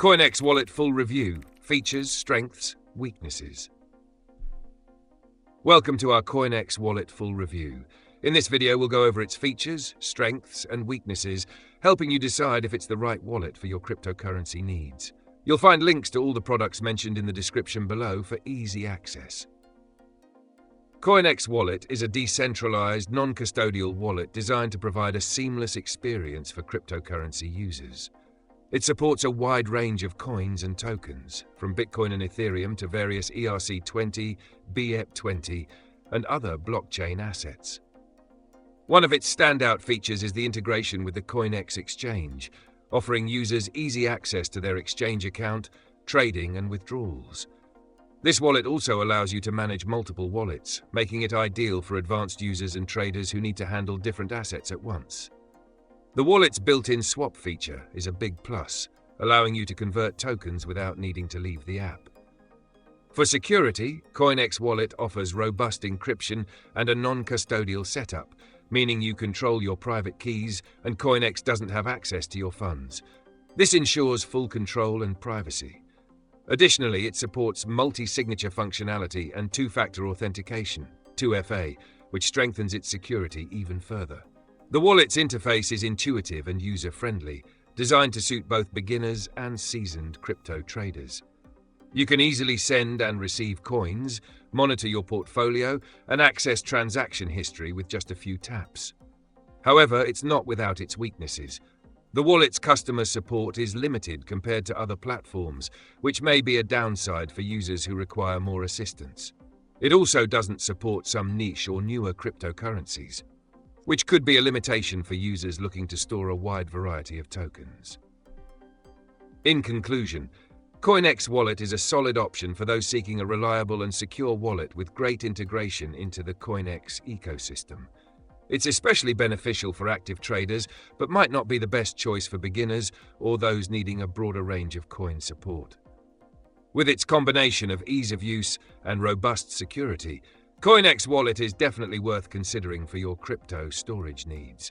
CoinEx Wallet Full Review. Features, Strengths, Weaknesses. Welcome to our CoinEx Wallet Full Review. In this video, we'll go over its features, strengths, and weaknesses, helping you decide if it's the right wallet for your cryptocurrency needs. You'll find links to all the products mentioned in the description below for easy access. CoinEx Wallet is a decentralized, non-custodial wallet designed to provide a seamless experience for cryptocurrency users. It supports a wide range of coins and tokens, from Bitcoin and Ethereum to various ERC20, BEP20, and other blockchain assets. One of its standout features is the integration with the CoinEx exchange, offering users easy access to their exchange account, trading, and withdrawals. This wallet also allows you to manage multiple wallets, making it ideal for advanced users and traders who need to handle different assets at once. The wallet's built-in swap feature is a big plus, allowing you to convert tokens without needing to leave the app. For security, CoinEx Wallet offers robust encryption and a non-custodial setup, meaning you control your private keys and CoinEx doesn't have access to your funds. This ensures full control and privacy. Additionally, it supports multi-signature functionality and two-factor authentication, 2FA, which strengthens its security even further. The wallet's interface is intuitive and user-friendly, designed to suit both beginners and seasoned crypto traders. You can easily send and receive coins, monitor your portfolio, and access transaction history with just a few taps. However, it's not without its weaknesses. The wallet's customer support is limited compared to other platforms, which may be a downside for users who require more assistance. It also doesn't support some niche or newer cryptocurrencies, which could be a limitation for users looking to store a wide variety of tokens. In conclusion, CoinEx Wallet is a solid option for those seeking a reliable and secure wallet with great integration into the CoinEx ecosystem. It's especially beneficial for active traders, but might not be the best choice for beginners or those needing a broader range of coin support. With its combination of ease of use and robust security, CoinEx Wallet is definitely worth considering for your crypto storage needs.